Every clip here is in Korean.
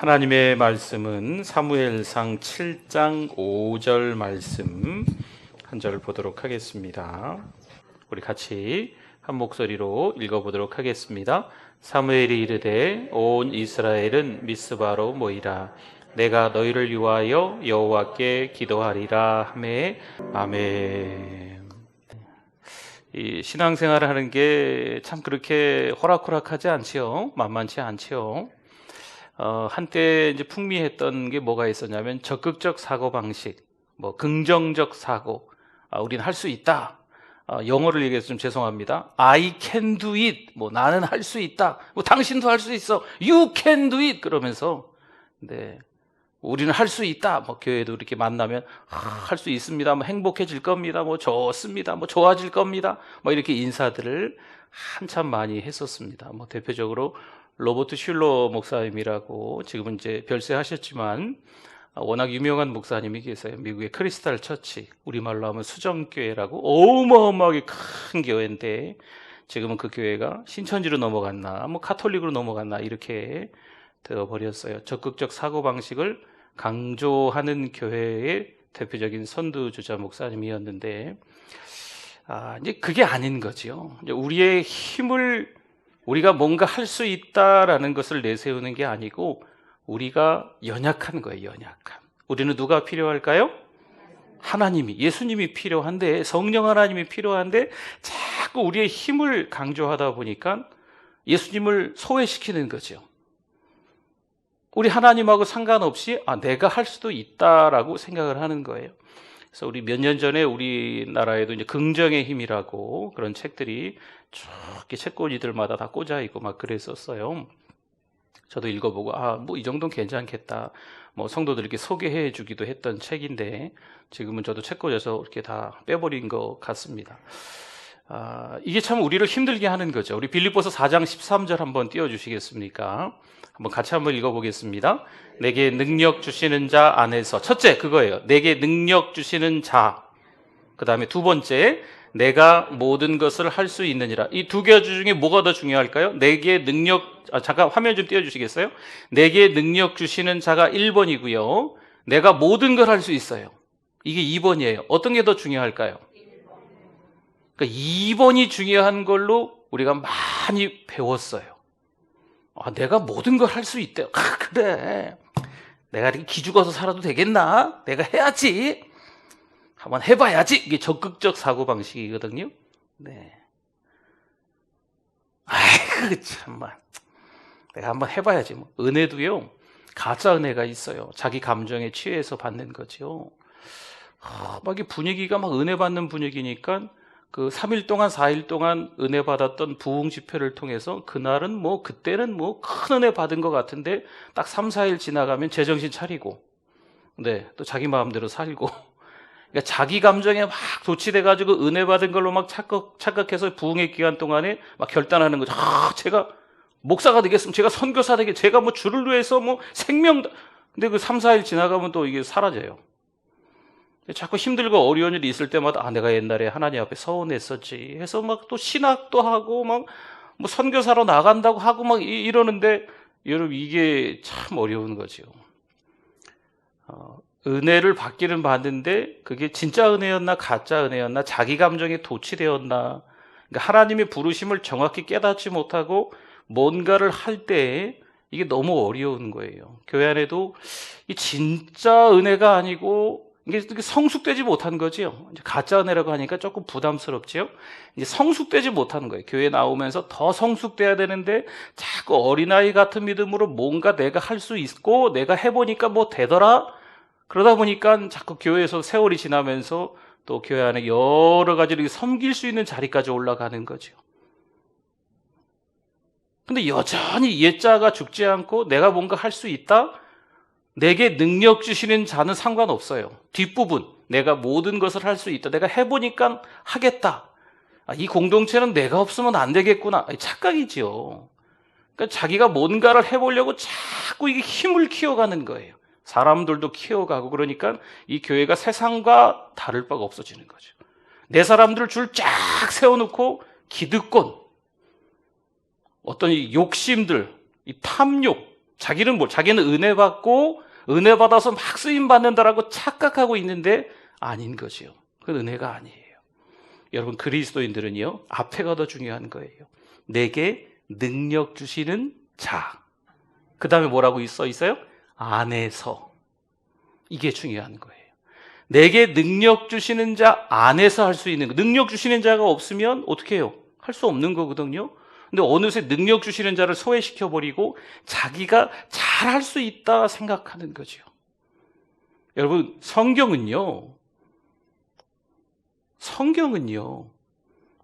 하나님의 말씀은 사무엘상 7장 5절 말씀 한 절 보도록 하겠습니다. 우리 같이 한 목소리로 읽어보도록 하겠습니다. 사무엘이 이르되 온 이스라엘은 미스바로 모이라. 내가 너희를 위하여 여호와께 기도하리라 하매. 아멘. 이 신앙생활을 하는 게 참 그렇게 호락호락하지 않지요. 만만치 않지요. 한때 이제 풍미했던 게 뭐가 있었냐면 적극적 사고 방식, 긍정적 사고. 우리는 할 수 있다. 영어를 얘기해서 좀 죄송합니다. I can do it. 나는 할 수 있다. 당신도 할 수 있어. You can do it. 그러면서, 네. 우리는 할 수 있다. 교회도 이렇게 만나면, 할 수 있습니다. 행복해질 겁니다. 좋습니다. 좋아질 겁니다. 이렇게 인사들을 한참 많이 했었습니다. 대표적으로 로버트 슐러 목사님이라고 지금은 이제 별세하셨지만 워낙 유명한 목사님이 계세요. 미국의 크리스탈 처치, 우리말로 하면 수정교회라고 어마어마하게 큰 교회인데 지금은 그 교회가 신천지로 넘어갔나 카톨릭으로 넘어갔나 이렇게 되어버렸어요. 적극적 사고방식을 강조하는 교회의 대표적인 선두주자 목사님이었는데 이제 그게 아닌 거죠. 우리의 힘을 우리가 뭔가 할 수 있다라는 것을 내세우는 게 아니고 우리가 연약한 거예요. 연약함. 우리는 누가 필요할까요? 하나님이, 예수님이 필요한데, 성령 하나님이 필요한데 자꾸 우리의 힘을 강조하다 보니까 예수님을 소외시키는 거죠. 우리 하나님하고 상관없이 내가 할 수도 있다라고 생각을 하는 거예요. 그래서 우리 몇 년 전에 우리나라에도 이제 긍정의 힘이라고 그런 책들이 쭉 책꽂이들마다 다 꽂아 있고 그랬었어요. 저도 읽어보고 이 정도는 괜찮겠다. 성도들에게 소개해 주기도 했던 책인데 지금은 저도 책꽂아서 이렇게 다 빼버린 것 같습니다. 이게 참 우리를 힘들게 하는 거죠. 우리 빌립보서 4장 13절 한번 띄워주시겠습니까? 같이 한번 읽어보겠습니다. 내게 능력 주시는 자 안에서, 첫째 그거예요. 내게 능력 주시는 자. 그 다음에 두 번째, 내가 모든 것을 할 수 있느니라. 이 두 가지 중에 뭐가 더 중요할까요? 내게 능력, 잠깐 화면 좀 띄워주시겠어요? 내게 능력 주시는 자가 1번이고요. 내가 모든 걸 할 수 있어요. 이게 2번이에요. 어떤 게 더 중요할까요? 그러니까 2번이 중요한 걸로 우리가 많이 배웠어요. 내가 모든 걸 할 수 있대요. 그래. 내가 이렇게 기죽어서 살아도 되겠나? 내가 해야지. 한번 해봐야지. 이게 적극적 사고방식이거든요. 네. 아이고, 참말. 내가 한번 해봐야지. 은혜도요, 가짜 은혜가 있어요. 자기 감정에 취해서 받는 거죠. 이 분위기가 은혜 받는 분위기니까 그 3일 동안 4일 동안 은혜 받았던 부흥 집회를 통해서 그날은 그때는 큰 은혜 받은 것 같은데 딱 3, 4일 지나가면 제정신 차리고 네, 또 자기 마음대로 살고 그러니까 자기 감정에 도취돼가지고 은혜 받은 걸로 착각해서 부흥의 기간 동안에 결단하는 거죠. 제가 목사가 되겠으면 제가 선교사 되겠 제가 주를 위해서 생명 근데 그 3, 4일 지나가면 또 이게 사라져요. 자꾸 힘들고 어려운 일이 있을 때마다 내가 옛날에 하나님 앞에 서운했었지 해서 또 신학도 하고 선교사로 나간다고 하고 이러는데 여러분 이게 참 어려운 거죠. 은혜를 받기는 받는데 그게 진짜 은혜였나 가짜 은혜였나 자기 감정에 도취되었나 그러니까 하나님의 부르심을 정확히 깨닫지 못하고 뭔가를 할 때 이게 너무 어려운 거예요. 교회 안에도 이 진짜 은혜가 아니고 이게 성숙되지 못한 거죠. 이제 가짜 은혜라고 하니까 조금 부담스럽지요. 이제 성숙되지 못하는 거예요. 교회 나오면서 더 성숙돼야 되는데 자꾸 어린아이 같은 믿음으로 뭔가 내가 할 수 있고 내가 해보니까 되더라. 그러다 보니까 자꾸 교회에서 세월이 지나면서 또 교회 안에 여러 가지로 섬길 수 있는 자리까지 올라가는 거죠. 근데 여전히 옛자가 죽지 않고 내가 뭔가 할 수 있다? 내게 능력 주시는 자는 상관없어요. 뒷부분, 내가 모든 것을 할 수 있다. 내가 해보니까 하겠다. 이 공동체는 내가 없으면 안 되겠구나. 착각이지요. 그러니까 자기가 뭔가를 해보려고 자꾸 이게 힘을 키워가는 거예요. 사람들도 키워가고 그러니까 이 교회가 세상과 다를 바가 없어지는 거죠. 내 사람들을 줄 쫙 세워놓고 기득권, 어떤 이 욕심들, 이 탐욕, 자기는 은혜 받고 은혜 받아서 막 쓰임 받는다라고 착각하고 있는데 아닌 거죠. 그건 은혜가 아니에요. 여러분, 그리스도인들은요, 앞에가 더 중요한 거예요. 내게 능력 주시는 자. 그 다음에 뭐라고 써 있어요? 안에서. 이게 중요한 거예요. 내게 능력 주시는 자 안에서 할 수 있는 거. 능력 주시는 자가 없으면 어떻게 해요? 할 수 없는 거거든요. 근데 어느새 능력 주시는 자를 소외시켜버리고 자기가 잘할 수 있다 생각하는 거죠. 여러분, 성경은요,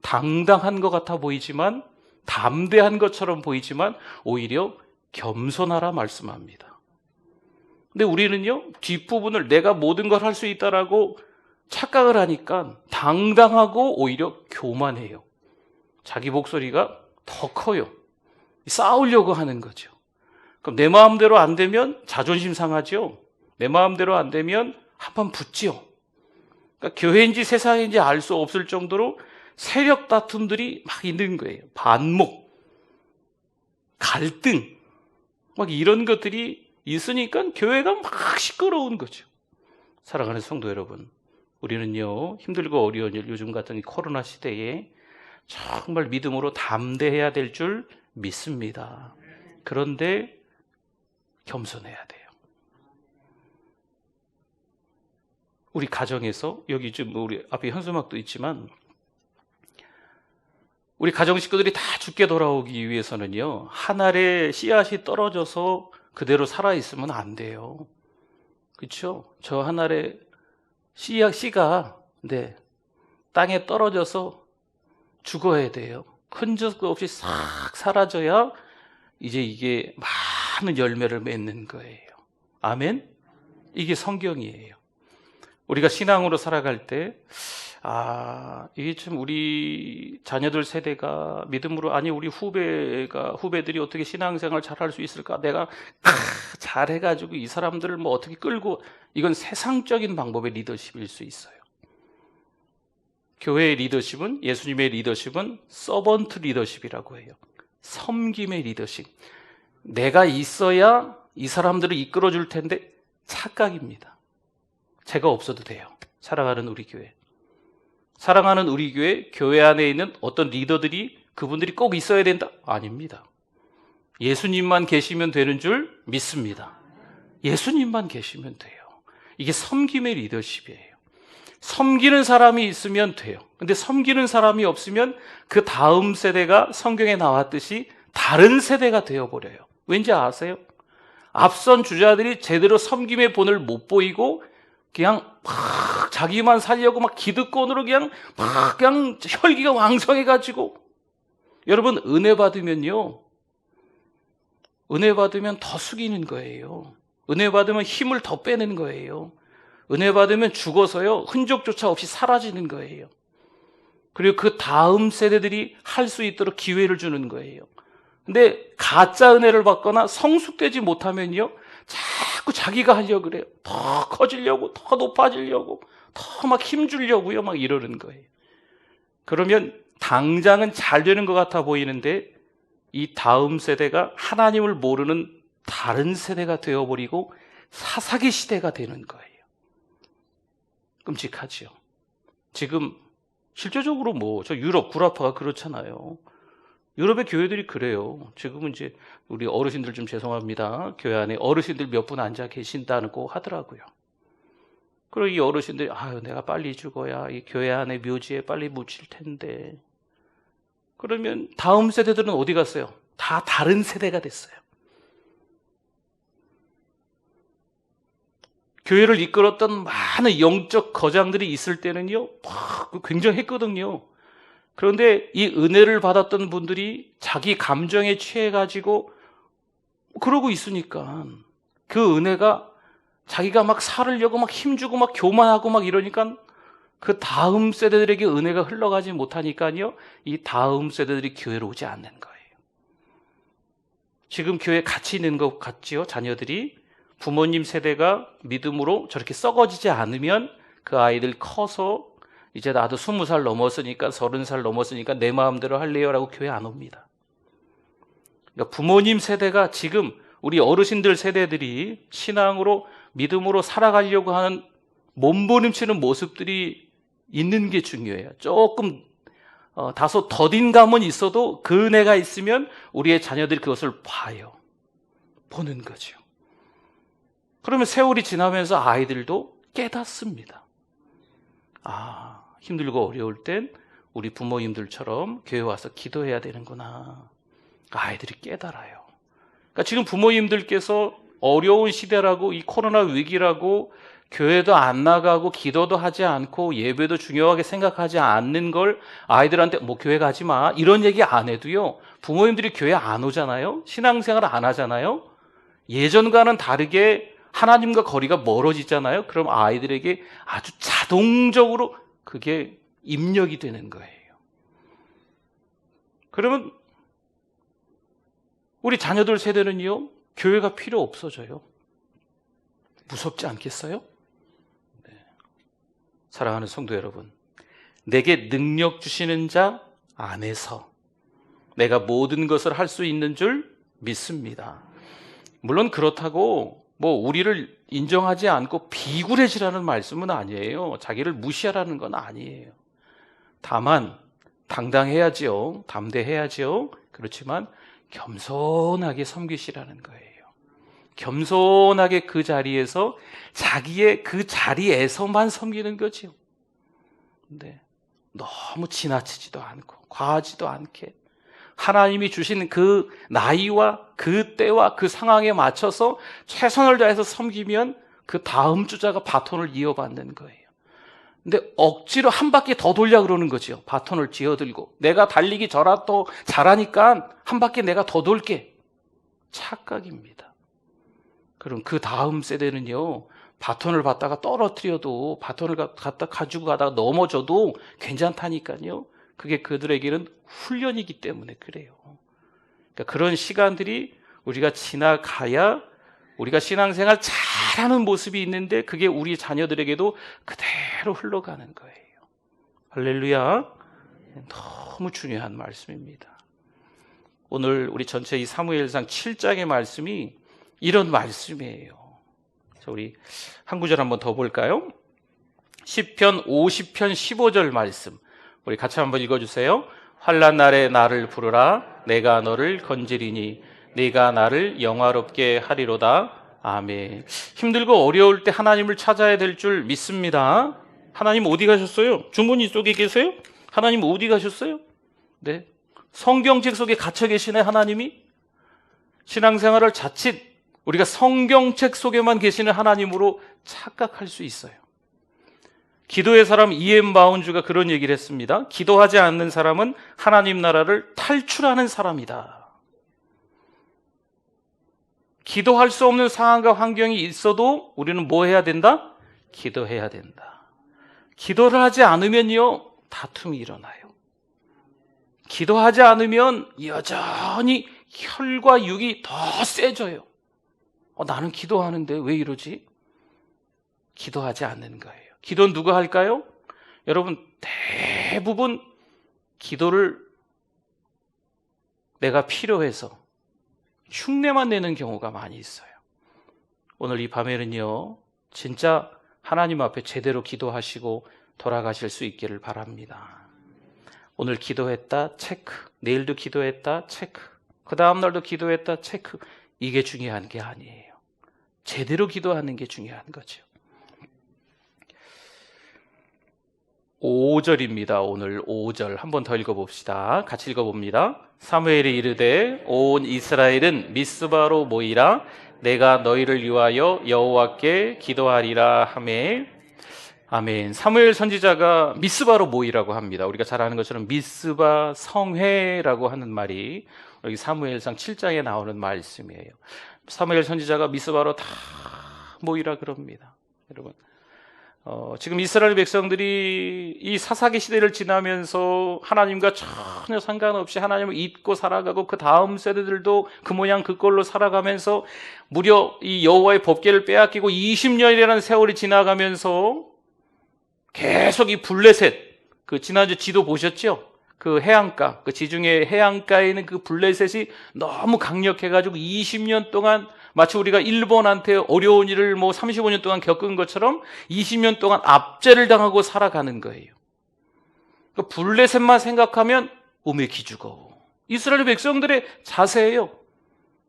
당당한 것 같아 보이지만, 담대한 것처럼 보이지만 오히려 겸손하라 말씀합니다. 근데 우리는요, 뒷부분을 내가 모든 걸 할 수 있다라고 착각을 하니까 당당하고 오히려 교만해요. 자기 목소리가 더 커요. 싸우려고 하는 거죠. 그럼 내 마음대로 안 되면 자존심 상하죠. 내 마음대로 안 되면 한번 붙죠. 그러니까 교회인지 세상인지 알 수 없을 정도로 세력 다툼들이 막 있는 거예요. 반목, 갈등, 막 이런 것들이 있으니까 교회가 막 시끄러운 거죠. 사랑하는 성도 여러분, 우리는요, 힘들고 어려운 일, 요즘 같은 이 코로나 시대에 정말 믿음으로 담대해야 될 줄 믿습니다. 그런데 겸손해야 돼요. 우리 가정에서, 여기 좀 우리 앞에 현수막도 있지만, 우리 가정 식구들이 다 죽게 돌아오기 위해서는요, 한 알의 씨앗이 떨어져서 그대로 살아있으면 안 돼요. 그렇죠? 저 한 알의 씨가 땅에 떨어져서 죽어야 돼요. 흔적 없이 싹 사라져야 이제 이게 많은 열매를 맺는 거예요. 아멘? 이게 성경이에요. 우리가 신앙으로 살아갈 때, 이게 참 우리 자녀들 세대가 믿음으로, 아니 우리 후배들이 어떻게 신앙생활 잘할 수 있을까? 내가 잘해가지고 이 사람들을 뭐 어떻게 끌고, 이건 세상적인 방법의 리더십일 수 있어요. 교회의 리더십은, 예수님의 리더십은 서번트 리더십이라고 해요. 섬김의 리더십. 내가 있어야 이 사람들을 이끌어 줄 텐데 착각입니다. 제가 없어도 돼요. 사랑하는 우리 교회. 사랑하는 우리 교회 안에 있는 어떤 리더들이, 그분들이 꼭 있어야 된다? 아닙니다. 예수님만 계시면 되는 줄 믿습니다. 예수님만 계시면 돼요. 이게 섬김의 리더십이에요. 섬기는 사람이 있으면 돼요. 근데 섬기는 사람이 없으면 그 다음 세대가 성경에 나왔듯이 다른 세대가 되어버려요. 왠지 아세요? 앞선 주자들이 제대로 섬김의 본을 못 보이고 그냥 막 자기만 살려고 막 기득권으로 그냥 혈기가 왕성해가지고, 여러분, 은혜 받으면요, 은혜 받으면 더 숙이는 거예요. 은혜 받으면 힘을 더 빼는 거예요. 은혜 받으면 죽어서요, 흔적조차 없이 사라지는 거예요. 그리고 그 다음 세대들이 할 수 있도록 기회를 주는 거예요. 근데 가짜 은혜를 받거나 성숙되지 못하면요, 자꾸 자기가 하려고 그래요. 더 커지려고, 더 높아지려고, 더 막 힘주려고요, 막 이러는 거예요. 그러면 당장은 잘 되는 것 같아 보이는데 이 다음 세대가 하나님을 모르는 다른 세대가 되어버리고 사사기 시대가 되는 거예요. 끔찍하지요. 지금 실제적으로 저 유럽, 구라파가 그렇잖아요. 유럽의 교회들이 그래요. 지금은 이제 우리 어르신들 좀 죄송합니다. 교회 안에 어르신들 몇 분 앉아 계신다고 하더라고요. 그리고 이 어르신들이, 내가 빨리 죽어야 이 교회 안에 묘지에 빨리 묻힐 텐데. 그러면 다음 세대들은 어디 갔어요? 다 다른 세대가 됐어요. 교회를 이끌었던 많은 영적 거장들이 있을 때는요, 굉장했거든요. 그런데 이 은혜를 받았던 분들이 자기 감정에 취해가지고 그러고 있으니까 그 은혜가 자기가 막 살으려고 막 힘주고 막 교만하고 막 이러니까 그 다음 세대들에게 은혜가 흘러가지 못하니까요, 이 다음 세대들이 교회로 오지 않는 거예요. 지금 교회에 같이 있는 것 같지요? 자녀들이 부모님 세대가 믿음으로 저렇게 썩어지지 않으면 그 아이들 커서 이제 나도 20살 넘었으니까 30살 넘었으니까 내 마음대로 할래요 라고 교회 안 옵니다. 그러니까 부모님 세대가 지금 우리 어르신들 세대들이 신앙으로 믿음으로 살아가려고 하는 몸부림치는 모습들이 있는 게 중요해요. 조금 다소 더딘 감은 있어도 그 은혜가 있으면 우리의 자녀들이 그것을 봐요. 보는 거죠. 그러면 세월이 지나면서 아이들도 깨닫습니다. 아, 힘들고 어려울 땐 우리 부모님들처럼 교회 와서 기도해야 되는구나. 아이들이 깨달아요. 그러니까 지금 부모님들께서 어려운 시대라고, 이 코로나 위기라고 교회도 안 나가고 기도도 하지 않고 예배도 중요하게 생각하지 않는 걸 아이들한테 뭐 교회 가지 마 이런 얘기 안 해도요, 부모님들이 교회 안 오잖아요. 신앙생활 안 하잖아요. 예전과는 다르게 하나님과 거리가 멀어지잖아요. 그럼 아이들에게 아주 자동적으로 그게 입력이 되는 거예요. 그러면 우리 자녀들 세대는요, 교회가 필요 없어져요. 무섭지 않겠어요? 네. 사랑하는 성도 여러분, 내게 능력 주시는 자 안에서 내가 모든 것을 할 수 있는 줄 믿습니다. 물론 그렇다고 뭐 우리를 인정하지 않고 비굴해지라는 말씀은 아니에요. 자기를 무시하라는 건 아니에요. 다만 당당해야지요. 담대해야지요. 그렇지만 겸손하게 섬기시라는 거예요. 겸손하게 그 자리에서 자기의 그 자리에서만 섬기는 거죠. 근데 너무 지나치지도 않고 과하지도 않게 하나님이 주신 그 나이와 그 때와 그 상황에 맞춰서 최선을 다해서 섬기면 그 다음 주자가 바톤을 이어받는 거예요. 근데 억지로 한 바퀴 더 돌려 그러는 거죠. 바톤을 쥐어들고 내가 달리기 더 잘하니까 한 바퀴 내가 더 돌게. 착각입니다. 그럼 그 다음 세대는요, 바톤을 받다가 떨어뜨려도, 바톤을 갖다 가지고 가다가 넘어져도 괜찮다니까요. 그게 그들에게는 훈련이기 때문에 그래요. 그러니까 그런 시간들이 우리가 지나가야 우리가 신앙생활 잘하는 모습이 있는데 그게 우리 자녀들에게도 그대로 흘러가는 거예요. 할렐루야. 너무 중요한 말씀입니다. 오늘 우리 전체 이 사무엘상 7장의 말씀이 이런 말씀이에요. 자, 우리 한 구절 한번 더 볼까요? 시편 50편 15절 말씀 우리 같이 한번 읽어주세요. 환난 날에 나를 부르라. 내가 너를 건지리니 네가 나를 영화롭게 하리로다. 아멘. 힘들고 어려울 때 하나님을 찾아야 될 줄 믿습니다. 하나님 어디 가셨어요? 주머니 속에 계세요? 하나님 어디 가셨어요? 네, 성경책 속에 갇혀 계시네. 하나님이 신앙생활을 자칫 우리가 성경책 속에만 계시는 하나님으로 착각할 수 있어요. 기도의 사람 E.M. 바운주가 그런 얘기를 했습니다. 기도하지 않는 사람은 하나님 나라를 탈출하는 사람이다. 기도할 수 없는 상황과 환경이 있어도 우리는 뭐 해야 된다? 기도해야 된다. 기도를 하지 않으면요, 다툼이 일어나요. 기도하지 않으면 여전히 혈과 육이 더 세져요. 나는 기도하는데 왜 이러지? 기도하지 않는 거예요. 기도는 누가 할까요? 여러분, 대부분 기도를 내가 필요해서 흉내만 내는 경우가 많이 있어요. 오늘 이 밤에는요, 진짜 하나님 앞에 제대로 기도하시고 돌아가실 수 있기를 바랍니다. 오늘 기도했다, 체크. 내일도 기도했다, 체크. 그 다음 날도 기도했다, 체크. 이게 중요한 게 아니에요. 제대로 기도하는 게 중요한 거죠. 5절입니다. 오늘 5절 한 번 더 읽어봅시다. 같이 읽어봅니다. 사무엘이 이르되 온 이스라엘은 미스바로 모이라. 내가 너희를 위하여 여호와께 기도하리라 하매. 아멘. 사무엘 선지자가 미스바로 모이라고 합니다. 우리가 잘 아는 것처럼 미스바 성회라고 하는 말이 여기 사무엘상 7장에 나오는 말씀이에요. 사무엘 선지자가 미스바로 다 모이라 그럽니다. 여러분, 지금 이스라엘 백성들이 이 사사기 시대를 지나면서 하나님과 전혀 상관없이 하나님을 잊고 살아가고 그 다음 세대들도 그 모양 그 꼴로 살아가면서 무려 이 여호와의 법궤를 빼앗기고 20년이라는 세월이 지나가면서 계속 이 블레셋, 그 지난주 지도 보셨죠? 그 해안가, 그 지중해 해안가에 있는 그 블레셋이 너무 강력해가지고 20년 동안 마치 우리가 일본한테 어려운 일을 35년 동안 겪은 것처럼 20년 동안 압제를 당하고 살아가는 거예요. 그 블레셋만 생각하면 몸에 기죽어. 이스라엘 백성들의 자세예요.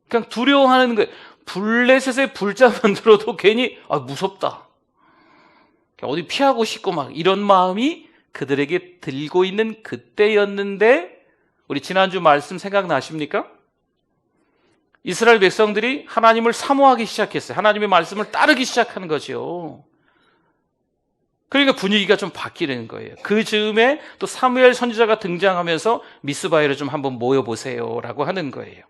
그냥 두려워하는 거예요. 블레셋의 불자만 들어도 괜히 무섭다. 어디 피하고 싶고 막 이런 마음이 그들에게 들고 있는 그때였는데, 우리 지난주 말씀 생각나십니까? 이스라엘 백성들이 하나님을 사모하기 시작했어요. 하나님의 말씀을 따르기 시작하는 거죠. 그러니까 분위기가 좀 바뀌는 거예요. 그 즈음에 또 사무엘 선지자가 등장하면서 미스바에를 좀 한번 모여보세요 라고 하는 거예요.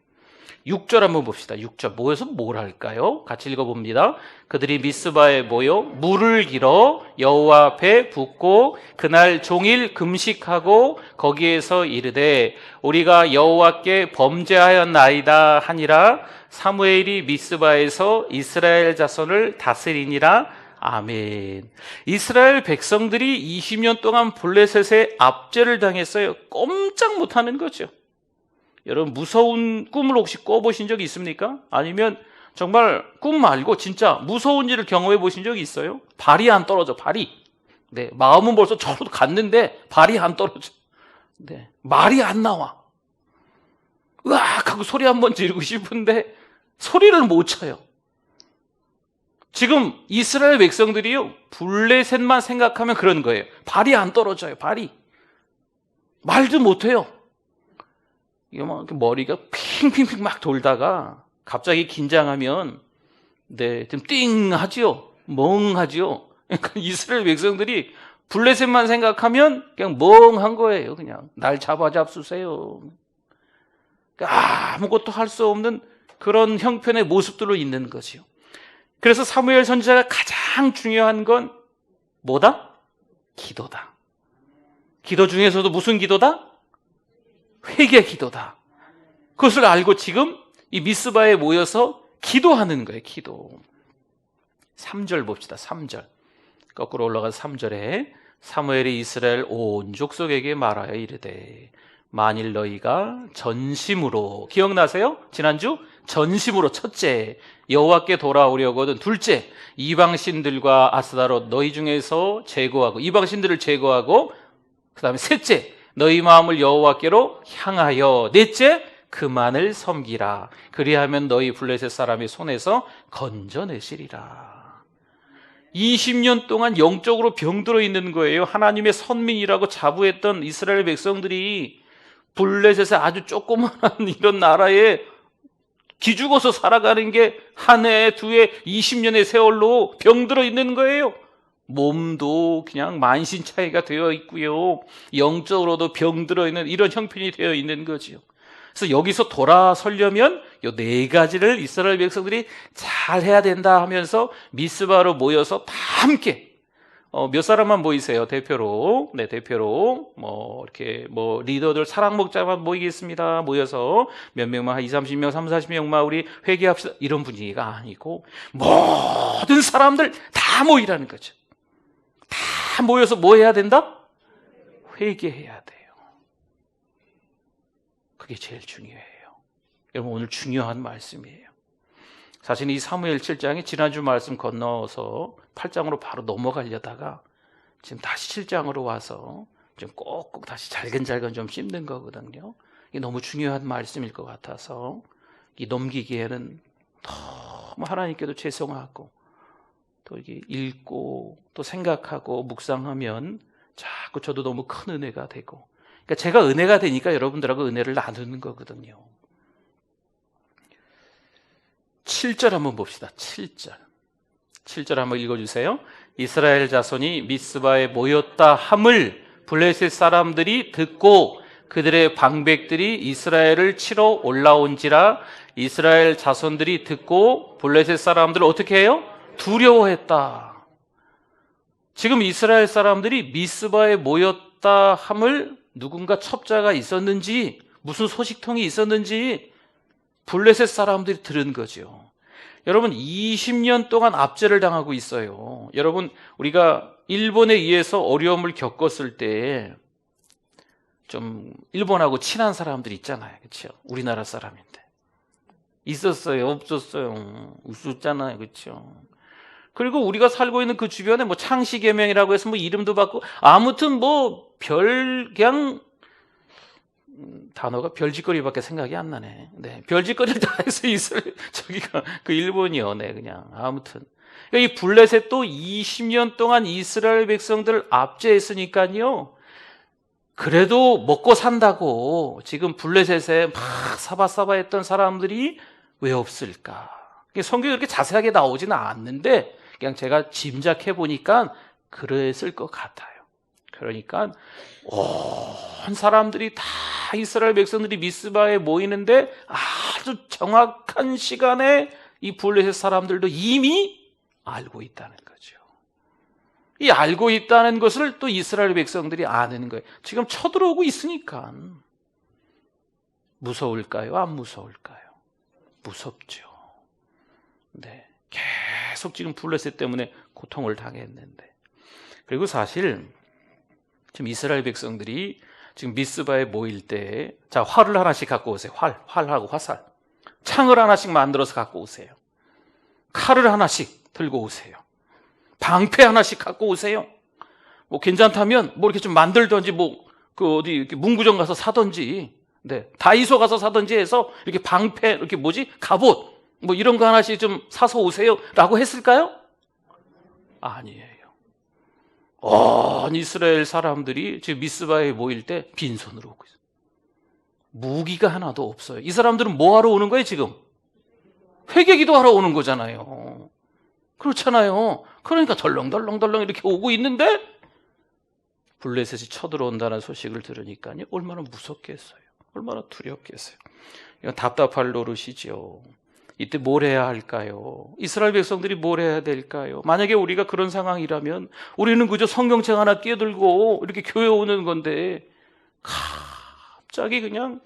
6절 한번 봅시다. 6절 모여서 뭘 할까요? 같이 읽어봅니다. 그들이 미스바에 모여 물을 길어 여호와 앞에 붓고 그날 종일 금식하고 거기에서 이르되 우리가 여호와께 범죄하였나이다 하니라. 사무엘이 미스바에서 이스라엘 자손을 다스리니라. 아멘. 이스라엘 백성들이 20년 동안 블레셋의 압제를 당했어요. 꼼짝 못하는 거죠. 여러분, 무서운 꿈을 혹시 꿔보신 적이 있습니까? 아니면 정말 꿈 말고 진짜 무서운 일을 경험해 보신 적이 있어요? 발이 안 떨어져, 발이. 네, 마음은 벌써 저로 갔는데 발이 안 떨어져. 네, 말이 안 나와. 으악 하고 소리 한번 지르고 싶은데 소리를 못 쳐요. 지금 이스라엘 백성들이요, 블레셋만 생각하면 그런 거예요. 발이 안 떨어져요, 발이. 말도 못해요. 이거 막 머리가 핑핑핑 막 돌다가 갑자기 긴장하면 좀 띵 하지요. 멍하지요. 그러니까 이스라엘 백성들이 블레셋만 생각하면 그냥 멍한 거예요. 그냥 날 잡아잡수세요. 그러니까 아무것도 할 수 없는 그런 형편의 모습들로 있는 거지요. 그래서 사무엘 선지자가 가장 중요한 건 뭐다? 기도다. 기도 중에서도 무슨 기도다? 회개 기도다. 그것을 알고 지금 이 미스바에 모여서 기도하는 거예요. 기도. 3절 봅시다. 3절. 거꾸로 올라가서 3절에 사무엘이 이스라엘 온 족속에게 말하여 이르되 만일 너희가 전심으로, 기억나세요? 지난주? 전심으로 첫째 여호와께 돌아오려거든, 둘째 이방신들과 아스다롯 너희 중에서 제거하고, 이방신들을 제거하고, 그 다음에 셋째 너희 마음을 여호와께로 향하여, 넷째 그만을 섬기라. 그리하면 너희 블레셋 사람의 손에서 건져내시리라. 20년 동안 영적으로 병들어 있는 거예요. 하나님의 선민이라고 자부했던 이스라엘 백성들이 블레셋의 아주 조그마한 이런 나라에 기죽어서 살아가는 게 한 해, 두 해, 20년의 세월로 병들어 있는 거예요. 몸도 그냥 만신창이가 되어 있고요, 영적으로도 병들어 있는 이런 형편이 되어 있는 거지요. 그래서 여기서 돌아서려면 이 네 가지를 이스라엘 백성들이 잘 해야 된다 하면서 미스바로 모여서 다 함께, 몇 사람만 모이세요, 대표로. 네, 대표로 이렇게 리더들 사랑 목자만 모이겠습니다. 모여서 몇 명만, 한 20, 30명, 30, 40명만 우리 회개합시다. 이런 분위기가 아니고 모든 사람들 다 모이라는 거죠. 다 모여서 뭐 해야 된다? 회개해야 돼요. 그게 제일 중요해요. 여러분, 오늘 중요한 말씀이에요. 사실 이 사무엘 7장이 지난주 말씀 건너서 8장으로 바로 넘어가려다가 지금 다시 7장으로 와서 좀 꼭꼭 다시 잘근잘근 좀 씹는 거거든요. 이게 너무 중요한 말씀일 것 같아서 이 넘기기에는 너무 하나님께도 죄송하고, 또 이게 읽고 또 생각하고 묵상하면 자꾸 저도 너무 큰 은혜가 되고, 그러니까 제가 은혜가 되니까 여러분들하고 은혜를 나누는 거거든요. 7절 한번 봅시다. 7절 한번 읽어주세요. 이스라엘 자손이 미스바에 모였다 함을 블레셋 사람들이 듣고 그들의 방백들이 이스라엘을 치러 올라온지라. 이스라엘 자손들이 듣고 블레셋 사람들을 어떻게 해요? 두려워했다. 지금 이스라엘 사람들이 미스바에 모였다 함을 누군가 첩자가 있었는지, 무슨 소식통이 있었는지 블레셋 사람들이 들은 거죠. 여러분, 20년 동안 압제를 당하고 있어요. 여러분, 우리가 일본에 의해서 어려움을 겪었을 때 좀 일본하고 친한 사람들 있잖아요. 그렇죠? 우리나라 사람인데. 있었어요? 없었어요? 없었잖아요. 그렇죠? 그리고 우리가 살고 있는 그 주변에 뭐 창씨개명이라고 해서 뭐 이름도 받고 아무튼 뭐 그냥 단어가 별짓거리밖에 생각이 안 나네. 네, 별짓거리를 다 해서 저기가 그 일본이요. 네, 그냥 아무튼 이 블레셋도 20년 동안 이스라엘 백성들을 압제했으니까요. 그래도 먹고 산다고 지금 블레셋에 막 사바사바했던 사람들이 왜 없을까? 성경이 그렇게 자세하게 나오지는 않는데 그냥 제가 짐작해 보니까 그랬을 것 같아요. 그러니까 온 사람들이 다 이스라엘 백성들이 미스바에 모이는데 아주 정확한 시간에 이 블레셋 사람들도 이미 알고 있다는 거죠. 이 알고 있다는 것을 또 이스라엘 백성들이 아는 거예요. 지금 쳐들어오고 있으니까 무서울까요? 안 무서울까요? 무섭죠. 네, 계속 지금 블레셋 때문에 고통을 당했는데, 그리고 사실 지금 이스라엘 백성들이 지금 미스바에 모일 때, 자, 활을 하나씩 갖고 오세요. 활하고 화살. 창을 하나씩 만들어서 갖고 오세요. 칼을 하나씩 들고 오세요. 방패 하나씩 갖고 오세요. 뭐 괜찮다면 뭐 이렇게 좀 만들든지 그 어디 이렇게 문구점 가서 사든지, 네, 다이소 가서 사든지 해서 이렇게 방패, 이렇게 갑옷 뭐 이런 거 하나씩 좀 사서 오세요라고 했을까요? 아니에요. 이스라엘 사람들이 지금 미스바에 모일 때 빈손으로 오고 있어요. 무기가 하나도 없어요. 이 사람들은 뭐 하러 오는 거예요 지금? 회개기도 하러 오는 거잖아요. 그렇잖아요. 그러니까 덜렁덜렁 이렇게 오고 있는데 블레셋이 쳐들어온다는 소식을 들으니까요, 얼마나 무섭겠어요. 얼마나 두렵겠어요. 이건 답답할 노릇이죠. 이때 뭘 해야 할까요? 이스라엘 백성들이 뭘 해야 될까요? 만약에 우리가 그런 상황이라면 우리는 그저 성경책 하나 끼어들고 이렇게 교회 오는 건데 갑자기 그냥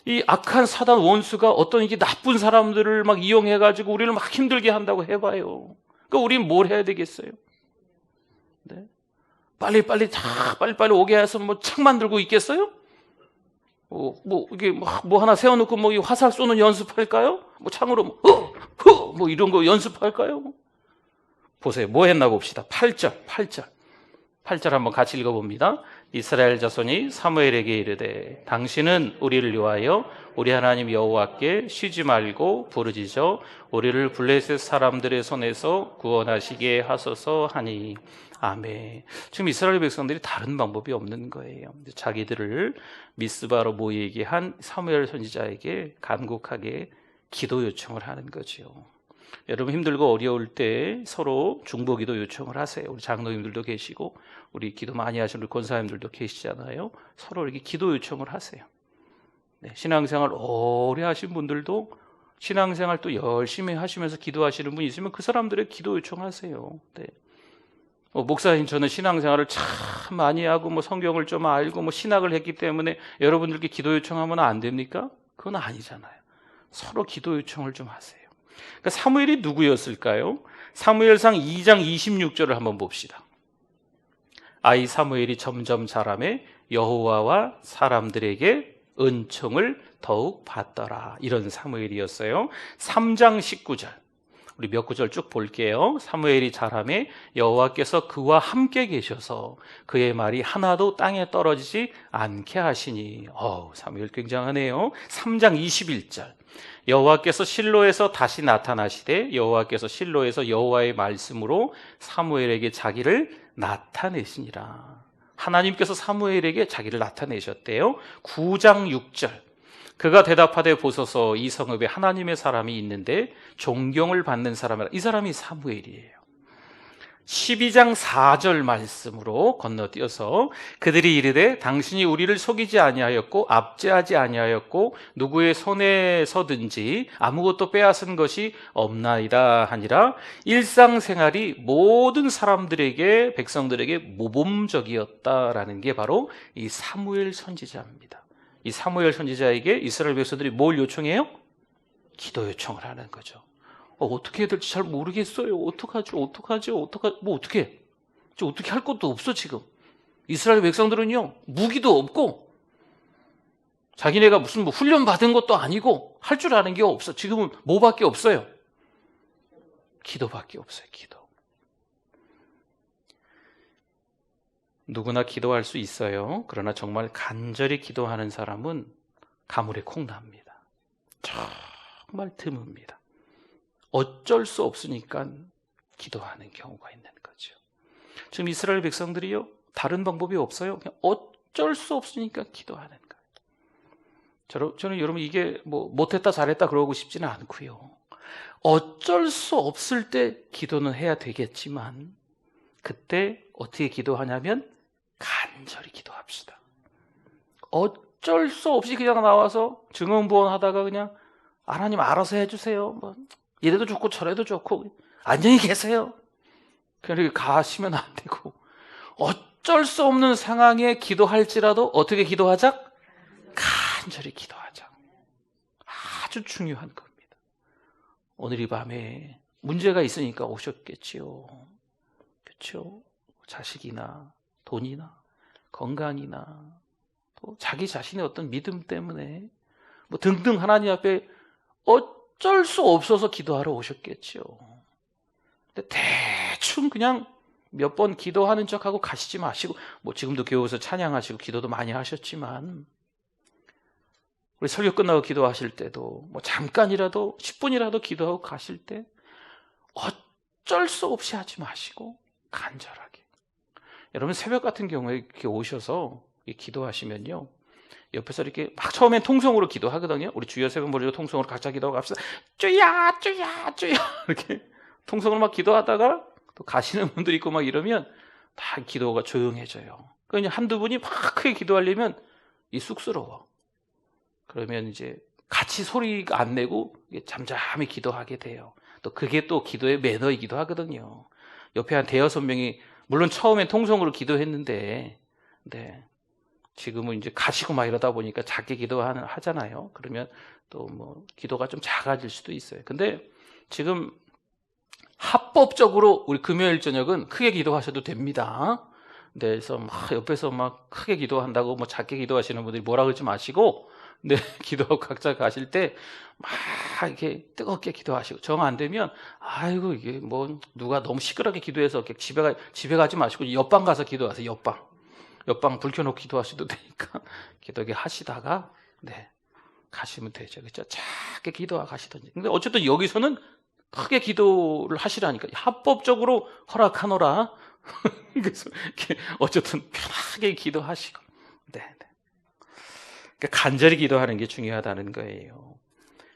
이 악한 사단 원수가 어떤 이게 나쁜 사람들을 막 이용해가지고 우리를 막 힘들게 한다고 해봐요. 그러니까 우리는 뭘 해야 되겠어요? 네? 빨리 오게 해서 뭐 창 만들고 있겠어요? 이게 뭐 하나 세워놓고 뭐 화살 쏘는 연습할까요? 뭐 창으로 뭐 이런 거 연습할까요? 보세요. 뭐 했나 봅시다. 8절 한번 같이 읽어봅니다. 이스라엘 자손이 사무엘에게 이르되 당신은 우리를 위하여 우리 하나님 여호와께 쉬지 말고 부르짖어 우리를 블레셋 사람들의 손에서 구원하시게 하소서 하니. 아멘. 지금 이스라엘 백성들이 다른 방법이 없는 거예요. 자기들을 미스바로 모이게 한 사무엘 선지자에게 간곡하게 기도 요청을 하는 거죠. 여러분 힘들고 어려울 때 서로 중보기도 요청을 하세요. 우리 장로님들도 계시고 우리 기도 많이 하시는 우리 권사님들도 계시잖아요. 서로 이렇게 기도 요청을 하세요. 네, 신앙생활 오래 하신 분들도 신앙생활 또 열심히 하시면서 기도하시는 분이 있으면 그 사람들의 기도 요청하세요. 네. 목사님, 저는 신앙생활을 참 많이 하고 성경을 좀 알고 신학을 했기 때문에 여러분들께 기도 요청하면 안 됩니까? 그건 아니잖아요. 서로 기도 요청을 좀 하세요. 그러니까 사무엘이 누구였을까요? 사무엘상 2장 26절을 한번 봅시다. 아이 사무엘이 점점 자라매 여호와와 사람들에게 은총을 더욱 받더라. 이런 사무엘이었어요. 3장 19절. 우리 몇 구절 쭉 볼게요. 사무엘이 자라매 여호와께서 그와 함께 계셔서 그의 말이 하나도 땅에 떨어지지 않게 하시니. 사무엘 굉장하네요. 3장 21절. 여호와께서 실로에서 다시 나타나시되 여호와께서 실로에서 여호와의 말씀으로 사무엘에게 자기를 나타내시니라. 하나님께서 사무엘에게 자기를 나타내셨대요. 9장 6절. 그가 대답하되 보소서 이 성읍에 하나님의 사람이 있는데 존경을 받는 사람이라. 이 사람이 사무엘이에요. 12장 4절 말씀으로 건너뛰어서 그들이 이르되 당신이 우리를 속이지 아니하였고 압제하지 아니하였고 누구의 손에 서든지 아무것도 빼앗은 것이 없나이다 하니라. 일상생활이 모든 사람들에게 백성들에게 모범적이었다라는 게 바로 이 사무엘 선지자입니다. 이 사무엘 선지자에게 이스라엘 백성들이 뭘 요청해요? 기도 요청을 하는 거죠. 어떻게 해야 될지 잘 모르겠어요. 어떡하죠? 어떻게 할 것도 없어 지금. 이스라엘 백성들은요, 무기도 없고 자기네가 무슨 뭐 훈련 받은 것도 아니고 할 줄 아는 게 없어. 지금은 뭐밖에 없어요? 기도밖에 없어요. 기도. 누구나 기도할 수 있어요. 그러나 정말 간절히 기도하는 사람은 가물에 콩납니다. 정말 드뭅니다. 어쩔 수 없으니까 기도하는 경우가 있는 거죠. 지금 이스라엘 백성들이요, 다른 방법이 없어요. 그냥 어쩔 수 없으니까 기도하는 거예요. 저는 여러분 이게 뭐 못했다 잘했다 그러고 싶지는 않고요. 어쩔 수 없을 때 기도는 해야 되겠지만 그때 어떻게 기도하냐면 간절히 기도합시다. 어쩔 수 없이 그냥 나와서 증언부언하다가 그냥 하나님 알아서 해주세요. 뭐 이래도 좋고 저래도 좋고 안녕히 계세요. 그렇게 가시면 안 되고, 어쩔 수 없는 상황에 기도할지라도 어떻게 기도하자? 간절히 기도하자. 아주 중요한 겁니다. 오늘 이 밤에 문제가 있으니까 오셨겠지요. 그렇죠? 자식이나 돈이나 건강이나 또 자기 자신의 어떤 믿음 때문에 뭐 등등 하나님 앞에 어쩔 수 없어서 기도하러 오셨겠지요. 근데 대충 그냥 몇 번 기도하는 척하고 가시지 마시고, 뭐 지금도 교회에서 찬양하시고 기도도 많이 하셨지만 우리 설교 끝나고 기도하실 때도 뭐 잠깐이라도 10분이라도 기도하고 가실 때 어쩔 수 없이 하지 마시고 간절하게. 여러분 새벽 같은 경우에 이렇게 오셔서 기도하시면요, 옆에서 이렇게 막 처음엔 통성으로 기도하거든요. 우리 주여 새벽 모르고 통성으로 각자 기도하고 갑시다. 주야 주야 주야 이렇게 통성으로 막 기도하다가 또 가시는 분들 있고 막 이러면 다 기도가 조용해져요. 그러니까 한두 분이 막 크게 기도하려면 이 쑥스러워. 그러면 이제 같이 소리가 안 내고 잠잠히 기도하게 돼요. 또 그게 또 기도의 매너이기도 하거든요. 옆에 한 대여섯 명이 물론 처음엔 통성으로 기도했는데, 네, 지금은 이제 가시고 막 이러다 보니까 작게 하잖아요. 그러면 또 뭐 기도가 좀 작아질 수도 있어요. 근데 지금 합법적으로 우리 금요일 저녁은 크게 기도하셔도 됩니다. 네, 그래서 막 옆에서 막 크게 기도한다고 뭐 작게 기도하시는 분들이 뭐라 그러지 마시고, 네, 기도하고 각자 가실 때 막 이렇게 뜨겁게 기도하시고, 정 안 되면 아이고 이게 뭐 누가 너무 시끄럽게 기도해서 집에 가지 마시고 옆방 가서 기도하세요. 옆방 불 켜놓고 기도하셔도 되니까 기도하게 하시다가 네, 가시면 되죠. 그렇죠? 작게 기도하고 가시던지. 근데 어쨌든 여기서는 크게 기도를 하시라니까, 합법적으로 허락하노라. 그래서 어쨌든 편하게 기도하시고, 네. 그러니까 간절히 기도하는 게 중요하다는 거예요.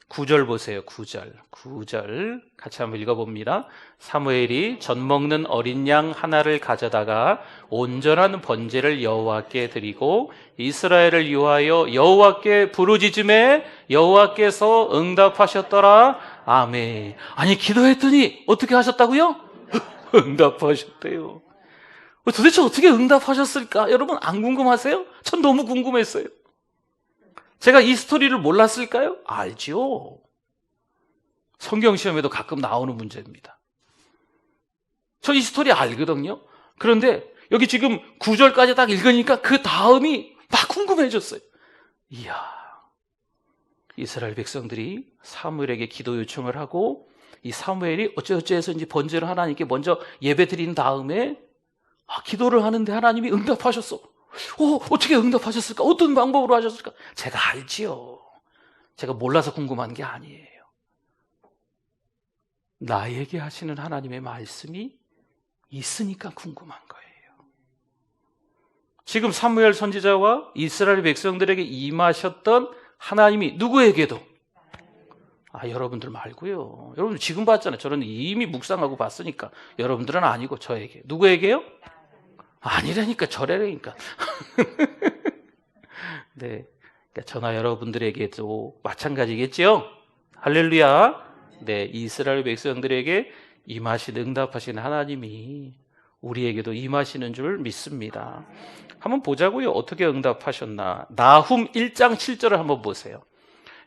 9절 보세요. 9절 같이 한번 읽어봅니다. 사무엘이 젖 먹는 어린 양 하나를 가져다가 온전한 번제를 여호와께 드리고 이스라엘을 위하여 여호와께 부르짖음에 여호와께서 응답하셨더라. 아멘. 아니 기도했더니 어떻게 하셨다고요? 응답하셨대요. 도대체 어떻게 응답하셨을까? 여러분 안 궁금하세요? 전 너무 궁금했어요. 제가 이 스토리를 몰랐을까요? 알지요. 성경 시험에도 가끔 나오는 문제입니다. 저 이 스토리 알거든요. 그런데 여기 지금 9절까지 딱 읽으니까 그 다음이 막 궁금해졌어요. 이야, 이스라엘 백성들이 사무엘에게 기도 요청을 하고 이 사무엘이 어찌어찌해서 이제 번제를 하나님께 먼저 예배 드린 다음에 기도를 하는데 하나님이 응답하셨어. 어떻게 응답하셨을까? 어떤 방법으로 하셨을까? 제가 알지요. 제가 몰라서 궁금한 게 아니에요. 나에게 하시는 하나님의 말씀이 있으니까 궁금한 거예요. 지금 사무엘 선지자와 이스라엘 백성들에게 임하셨던 하나님이 누구에게도, 여러분들 말고요. 여러분들 지금 봤잖아요. 저는 이미 묵상하고 봤으니까. 여러분들은 아니고 저에게. 누구에게요? 아니라니까, 저래라니까. 네, 그러니까 저나 여러분들에게도 마찬가지겠죠. 할렐루야. 네, 이스라엘 백성들에게 임하신 응답하신 하나님이 우리에게도 임하시는 줄 믿습니다. 한번 보자고요. 어떻게 응답하셨나. 나훔 1장 7절을 한번 보세요.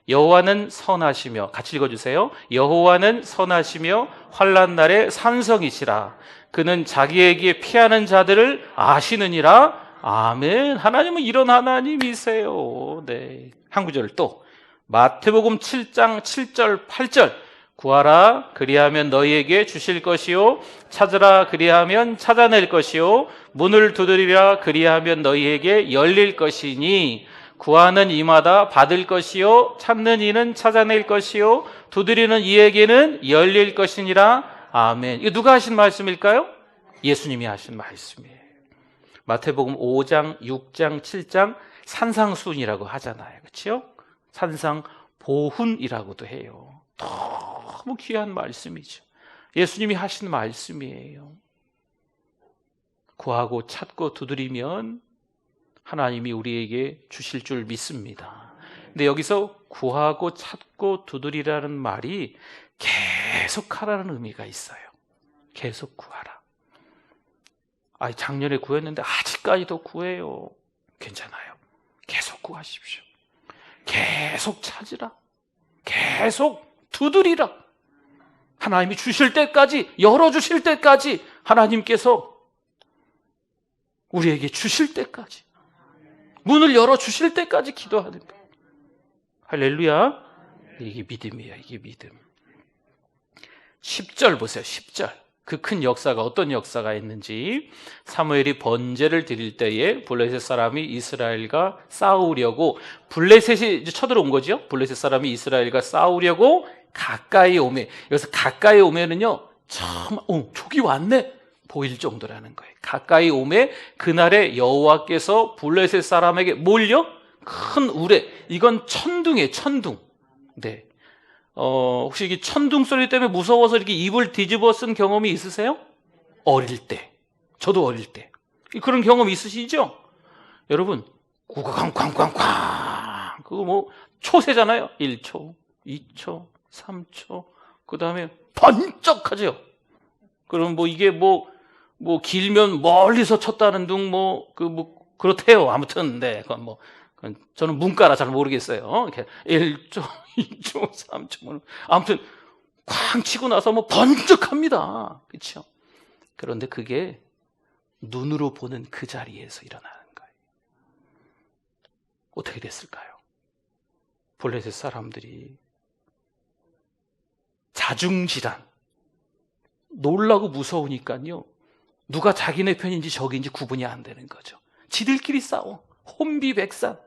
여호와는 선하시며, 같이 읽어주세요. 여호와는 선하시며 환난 날에 산성이시라. 그는 자기에게 피하는 자들을 아시느니라. 아멘. 하나님은 이런 하나님이세요. 네. 한 구절을 또 마태복음 7장 7절 8절 구하라 그리하면 너희에게 주실 것이요 찾으라 그리하면 찾아낼 것이요 문을 두드리라 그리하면 너희에게 열릴 것이니 구하는 이마다 받을 것이요 찾는 이는 찾아낼 것이요 두드리는 이에게는 열릴 것이니라. 아멘. 이거 누가 하신 말씀일까요? 예수님이 하신 말씀이에요. 마태복음 5장, 6장, 7장 산상수훈이라고 하잖아요. 그렇죠? 산상보훈이라고도 해요. 너무 귀한 말씀이죠. 예수님이 하신 말씀이에요. 구하고 찾고 두드리면 하나님이 우리에게 주실 줄 믿습니다. 근데 여기서 구하고 찾고 두드리라는 말이 계속 하라는 의미가 있어요. 계속 구하라. 작년에 구했는데 아직까지도 구해요. 괜찮아요. 계속 구하십시오. 계속 찾으라. 계속 두드리라. 하나님이 주실 때까지, 열어주실 때까지, 하나님께서 우리에게 주실 때까지, 문을 열어주실 때까지 기도하는 거예요. 할렐루야. 이게 믿음이에요. 이게 믿음. 10절 보세요. 10절. 그 큰 역사가 어떤 역사가 있는지. 사무엘이 번제를 드릴 때에 블레셋 사람이 이스라엘과 싸우려고, 블레셋이 쳐들어온 거죠. 블레셋 사람이 이스라엘과 싸우려고 가까이 오매, 여기서 가까이 오면은요 족이 왔네 보일 정도라는 거예요. 가까이 오매 그날에 여호와께서 블레셋 사람에게 몰려 큰 우레, 이건 천둥이에요. 천둥. 네. 혹시 이게 천둥 소리 때문에 무서워서 이렇게 입을 뒤집어 쓴 경험이 있으세요? 어릴 때. 저도 어릴 때. 그런 경험 있으시죠? 여러분, 꽝꽝꽝꽝. 그거 뭐 초세잖아요. 1초, 2초, 3초. 그 다음에 번쩍하죠. 그럼 뭐 이게 뭐 길면 멀리서 쳤다는 둥 그렇대요. 아무튼 네, 그건 저는 문과라 잘 모르겠어요. 이렇게 1초, 2초, 3초. 아무튼 쾅 치고 나서 번쩍합니다. 그렇죠? 그런데 그게 눈으로 보는 그 자리에서 일어나는 거예요. 어떻게 됐을까요? 블레셋 사람들이 자중질환, 놀라고 무서우니까요, 누가 자기네 편인지 적인지 구분이 안 되는 거죠. 지들끼리 싸워. 혼비백산.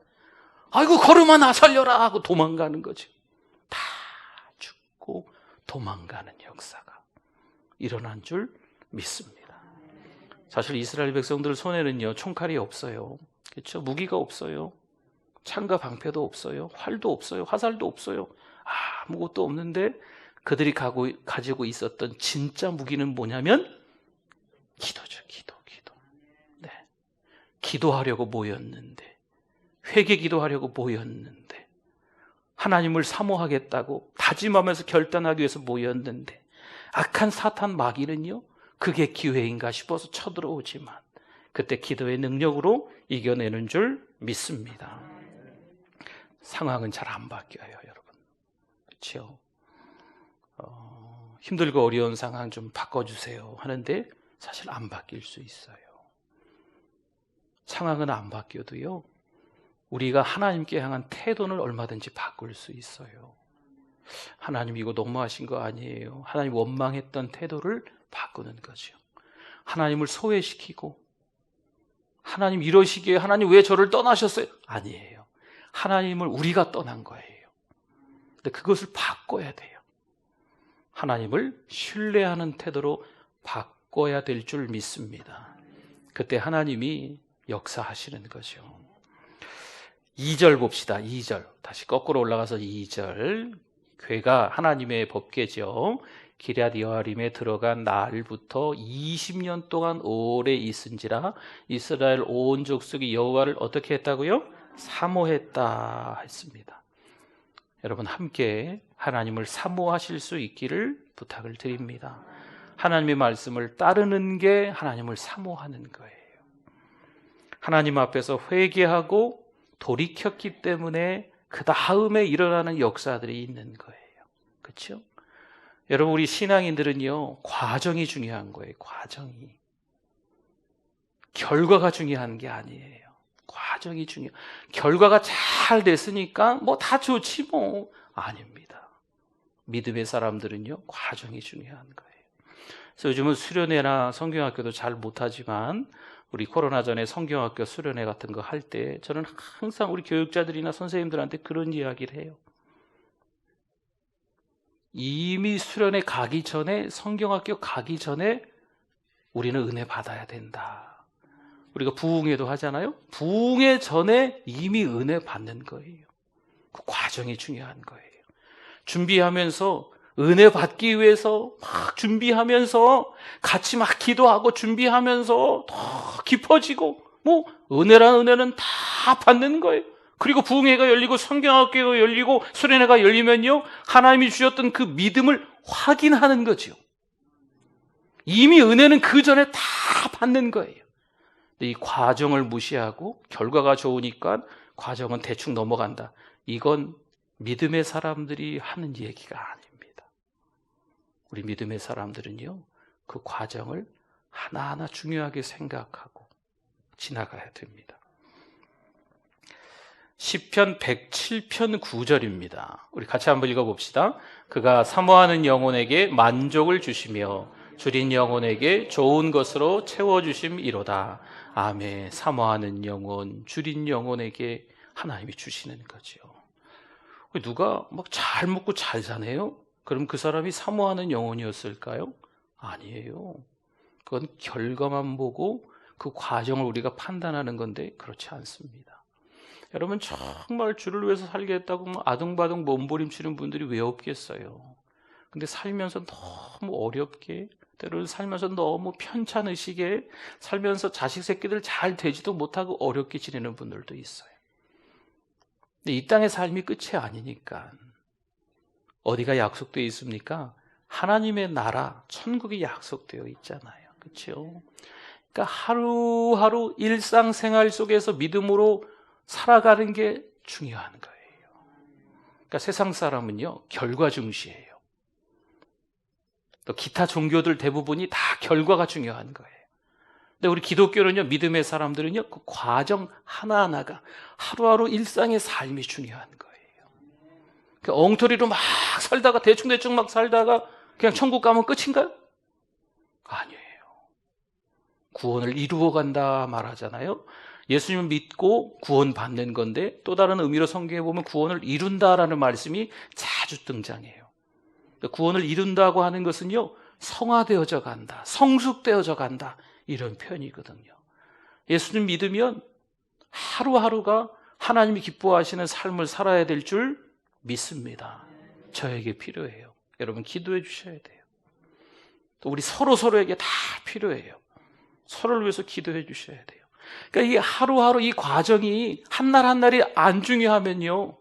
아이고 걸음아 나 살려라 하고 도망가는 거죠. 다 죽고 도망가는 역사가 일어난 줄 믿습니다. 사실 이스라엘 백성들 손에는요 총칼이 없어요. 그렇죠? 무기가 없어요. 창과 방패도 없어요. 활도 없어요. 화살도 없어요. 아무것도 없는데 그들이 가지고 있었던 진짜 무기는 뭐냐면 기도죠. 기도. 네. 기도하려고 모였는데, 회개 기도하려고 모였는데, 하나님을 사모하겠다고 다짐하면서 결단하기 위해서 모였는데, 악한 사탄 마귀는요 그게 기회인가 싶어서 쳐들어오지만 그때 기도의 능력으로 이겨내는 줄 믿습니다. 상황은 잘 안 바뀌어요, 여러분. 그렇죠? 힘들고 어려운 상황 좀 바꿔주세요 하는데 사실 안 바뀔 수 있어요. 상황은 안 바뀌어도요, 우리가 하나님께 향한 태도는 얼마든지 바꿀 수 있어요. 하나님 이거 너무하신 거 아니에요. 하나님 원망했던 태도를 바꾸는 거죠. 하나님을 소외시키고 하나님 이러시기에 하나님 왜 저를 떠나셨어요? 아니에요. 하나님을 우리가 떠난 거예요. 근데 그것을 바꿔야 돼요. 하나님을 신뢰하는 태도로 바꿔야 될 줄 믿습니다. 그때 하나님이 역사하시는 거죠. 2절 봅시다. 2절. 다시 거꾸로 올라가서 2절. 괴가 하나님의 법궤죠. 기럇 여아림에 들어간 날부터 20년 동안 오래 있은지라 이스라엘 온 족속이 여호와를 어떻게 했다고요? 사모했다 했습니다. 여러분 함께 하나님을 사모하실 수 있기를 부탁을 드립니다. 하나님의 말씀을 따르는 게 하나님을 사모하는 거예요. 하나님 앞에서 회개하고 돌이켰기 때문에 그 다음에 일어나는 역사들이 있는 거예요. 그렇죠? 여러분 우리 신앙인들은요 과정이 중요한 거예요. 과정이. 결과가 중요한 게 아니에요. 과정이 중요해요. 결과가 잘 됐으니까 뭐 다 좋지 뭐. 아닙니다. 믿음의 사람들은요, 과정이 중요한 거예요. 그래서 요즘은 수련회나 성경학교도 잘 못하지만 우리 코로나 전에 성경학교 수련회 같은 거 할 때 저는 항상 우리 교육자들이나 선생님들한테 그런 이야기를 해요. 이미 수련회 가기 전에, 성경학교 가기 전에 우리는 은혜 받아야 된다. 우리가 부흥회도 하잖아요. 부흥회 전에 이미 은혜 받는 거예요. 그 과정이 중요한 거예요. 준비하면서 은혜 받기 위해서 막 준비하면서 같이 막 기도하고 준비하면서 더 깊어지고 뭐 은혜란 은혜는 다 받는 거예요. 그리고 부흥회가 열리고 성경학교가 열리고 수련회가 열리면요, 하나님이 주셨던 그 믿음을 확인하는 거죠. 이미 은혜는 그 전에 다 받는 거예요. 근데 이 과정을 무시하고 결과가 좋으니까 과정은 대충 넘어간다. 이건 믿음의 사람들이 하는 얘기가 아닙니다. 우리 믿음의 사람들은요, 그 과정을 하나하나 중요하게 생각하고 지나가야 됩니다. 시편 107편 9절입니다. 우리 같이 한번 읽어봅시다. 그가 사모하는 영혼에게 만족을 주시며 줄인 영혼에게 좋은 것으로 채워주심이로다. 아멘. 사모하는 영혼, 줄인 영혼에게 하나님이 주시는 거죠. 누가 막 잘 먹고 잘 사네요? 그럼 그 사람이 사모하는 영혼이었을까요? 아니에요. 그건 결과만 보고 그 과정을 우리가 판단하는 건데 그렇지 않습니다. 여러분, 정말 주를 위해서 살겠다고 아둥바둥 몸부림치는 분들이 왜 없겠어요? 근데 살면서 너무 어렵게, 때로는 살면서 너무 편찮으시게, 살면서 자식 새끼들 잘 되지도 못하고 어렵게 지내는 분들도 있어요. 근데 이 땅의 삶이 끝이 아니니까 어디가 약속되어 있습니까? 하나님의 나라, 천국이 약속되어 있잖아요. 그렇죠? 그러니까 하루하루 일상생활 속에서 믿음으로 살아가는 게 중요한 거예요. 그러니까 세상 사람은요, 결과 중시해요. 또 기타 종교들 대부분이 다 결과가 중요한 거예요. 근데 우리 기독교는요, 믿음의 사람들은요, 그 과정 하나하나가 하루하루 일상의 삶이 중요한 거예요. 그러니까 엉터리로 막 살다가 대충대충 막 살다가 그냥 천국 가면 끝인가요? 아니에요. 구원을 이루어 간다 말하잖아요. 예수님을 믿고 구원받는 건데 또 다른 의미로 성경에 보면 구원을 이룬다라는 말씀이 자주 등장해요. 구원을 이룬다고 하는 것은요, 성화되어져 간다, 성숙되어져 간다, 이런 표현이거든요. 예수님 믿으면 하루하루가 하나님이 기뻐하시는 삶을 살아야 될 줄 믿습니다. 저에게 필요해요. 여러분 기도해 주셔야 돼요. 또 우리 서로에게 다 필요해요. 서로를 위해서 기도해 주셔야 돼요. 그러니까 이 하루하루 이 과정이 한날 한날이 안 중요하면요,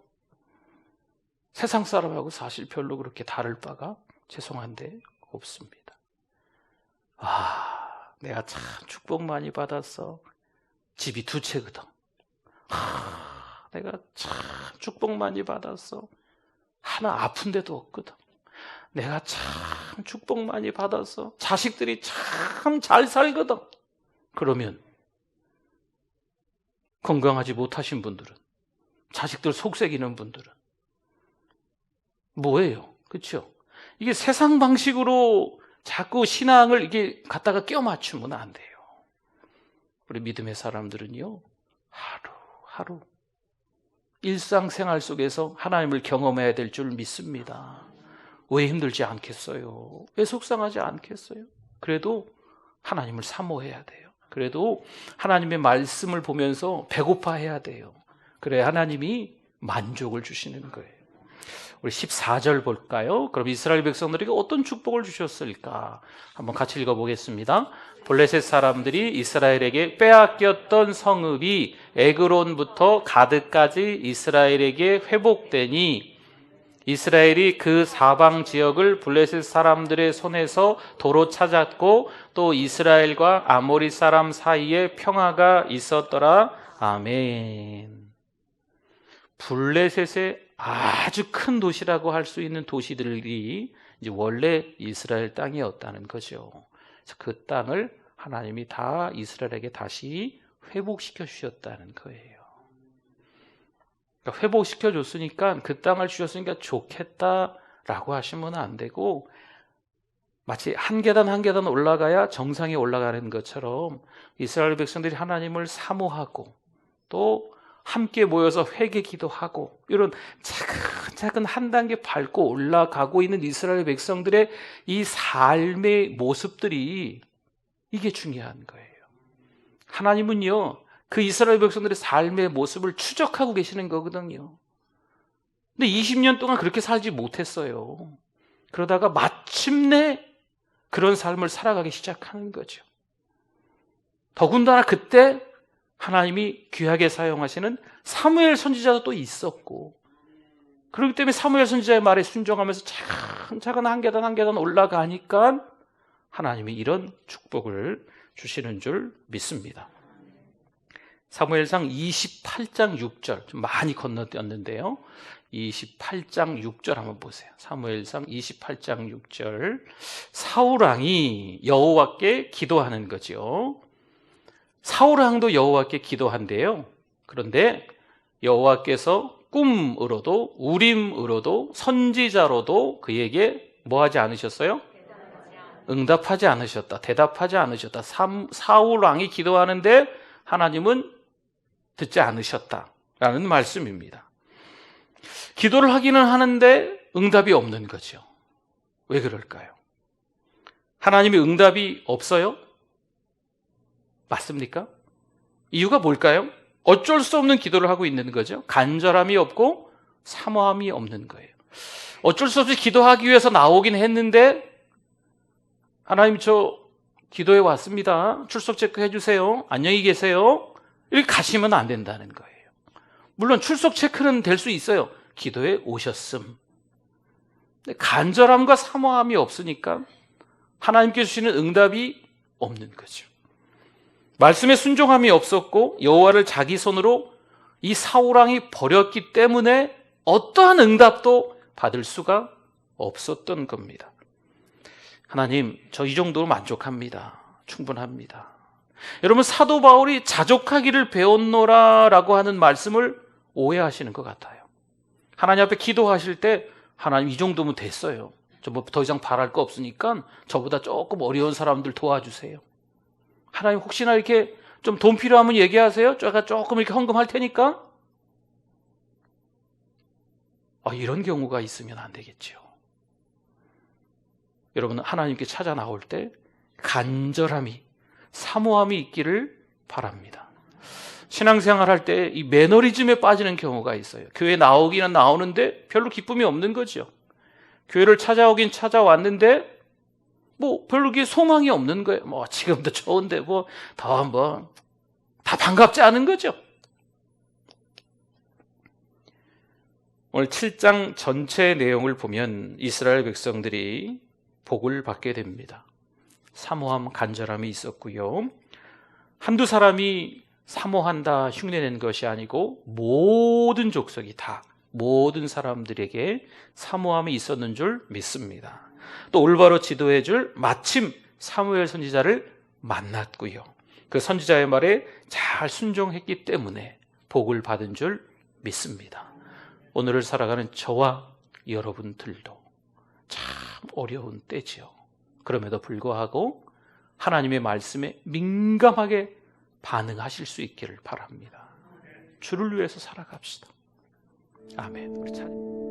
세상 사람하고 사실 별로 그렇게 다를 바가 죄송한데 없습니다. 내가 참 축복 많이 받았어. 집이 2채거든. 내가 참 축복 많이 받았어. 하나 아픈 데도 없거든. 내가 참 축복 많이 받았어. 자식들이 참 잘 살거든. 그러면 건강하지 못하신 분들은, 자식들 속삭이는 분들은 뭐예요? 그렇죠? 이게 세상 방식으로 자꾸 신앙을 이게 갖다가 껴 맞추면 안 돼요. 우리 믿음의 사람들은요, 하루하루 일상생활 속에서 하나님을 경험해야 될 줄 믿습니다. 왜 힘들지 않겠어요? 왜 속상하지 않겠어요? 그래도 하나님을 사모해야 돼요. 그래도 하나님의 말씀을 보면서 배고파해야 돼요. 그래야 하나님이 만족을 주시는 거예요. 우리 14절 볼까요? 그럼 이스라엘 백성들에게 어떤 축복을 주셨을까? 한번 같이 읽어보겠습니다. 블레셋 사람들이 이스라엘에게 빼앗겼던 성읍이 에그론부터 가드까지 이스라엘에게 회복되니 이스라엘이 그 사방 지역을 블레셋 사람들의 손에서 도로 찾았고 또 이스라엘과 아모리 사람 사이에 평화가 있었더라. 아멘. 블레셋의 아주 큰 도시라고 할 수 있는 도시들이 이제 원래 이스라엘 땅이었다는 거죠. 그래서 그 땅을 하나님이 다 이스라엘에게 다시 회복시켜 주셨다는 거예요. 그러니까 회복시켜 줬으니까 그 땅을 주셨으니까 좋겠다라고 하시면 안 되고, 마치 한 계단 한 계단 올라가야 정상에 올라가는 것처럼 이스라엘 백성들이 하나님을 사모하고 또 함께 모여서 회개 기도하고 이런 차근차근 한 단계 밟고 올라가고 있는 이스라엘 백성들의 이 삶의 모습들이, 이게 중요한 거예요. 하나님은요, 그 이스라엘 백성들의 삶의 모습을 추적하고 계시는 거거든요. 근데 20년 동안 그렇게 살지 못했어요. 그러다가 마침내 그런 삶을 살아가기 시작하는 거죠. 더군다나 그때 하나님이 귀하게 사용하시는 사무엘 선지자도 또 있었고, 그렇기 때문에 사무엘 선지자의 말에 순종하면서 차근차근 한 계단 한 계단 올라가니까 하나님이 이런 축복을 주시는 줄 믿습니다. 사무엘상 28장 6절, 좀 많이 건너뛰었는데요. 28장 6절 한번 보세요. 사무엘상 28장 6절. 사울왕이 여호와께 기도하는 거죠. 사울왕도 여호와께 기도한대요. 그런데 여호와께서 꿈으로도 우림으로도 선지자로도 그에게 뭐 하지 않으셨어요? 응답하지 않으셨다. 대답하지 않으셨다. 사울왕이 기도하는데 하나님은 듣지 않으셨다라는 말씀입니다. 기도를 하기는 하는데 응답이 없는 거죠. 왜 그럴까요? 하나님의 응답이 없어요? 맞습니까? 이유가 뭘까요? 어쩔 수 없는 기도를 하고 있는 거죠. 간절함이 없고 사모함이 없는 거예요. 어쩔 수 없이 기도하기 위해서 나오긴 했는데, 하나님 저 기도해 왔습니다. 출석 체크해 주세요. 안녕히 계세요. 이렇게 가시면 안 된다는 거예요. 물론 출석 체크는 될 수 있어요. 기도에 오셨음. 간절함과 사모함이 없으니까 하나님께 주시는 응답이 없는 거죠. 말씀에 순종함이 없었고 여호와를 자기 손으로 이 사울왕이 버렸기 때문에 어떠한 응답도 받을 수가 없었던 겁니다. 하나님, 저 이 정도로 만족합니다. 충분합니다. 여러분, 사도 바울이 자족하기를 배웠노라라고 하는 말씀을 오해하시는 것 같아요. 하나님 앞에 기도하실 때 하나님 이 정도면 됐어요. 저 뭐 더 이상 바랄 거 없으니까 저보다 조금 어려운 사람들 도와주세요. 하나님 혹시나 이렇게 좀 돈 필요하면 얘기하세요. 제가 조금 이렇게 헌금할 테니까. 이런 경우가 있으면 안 되겠죠. 여러분, 하나님께 찾아 나올 때 간절함이, 사모함이 있기를 바랍니다. 신앙생활 할 때 이 매너리즘에 빠지는 경우가 있어요. 교회 나오기는 나오는데 별로 기쁨이 없는 거죠. 교회를 찾아오긴 찾아왔는데 별로 이게 소망이 없는 거예요. 지금도 좋은데 다 반갑지 않은 거죠. 오늘 7장 전체 내용을 보면 이스라엘 백성들이 복을 받게 됩니다. 사모함, 간절함이 있었고요. 한두 사람이 사모한다, 흉내낸 것이 아니고 모든 족속이 다, 모든 사람들에게 사모함이 있었는 줄 믿습니다. 또 올바로 지도해 줄 마침 사무엘 선지자를 만났고요. 그 선지자의 말에 잘 순종했기 때문에 복을 받은 줄 믿습니다. 오늘을 살아가는 저와 여러분들도 참 어려운 때지요. 그럼에도 불구하고 하나님의 말씀에 민감하게 반응하실 수 있기를 바랍니다. 주를 위해서 살아갑시다. 아멘. 우리 찬양.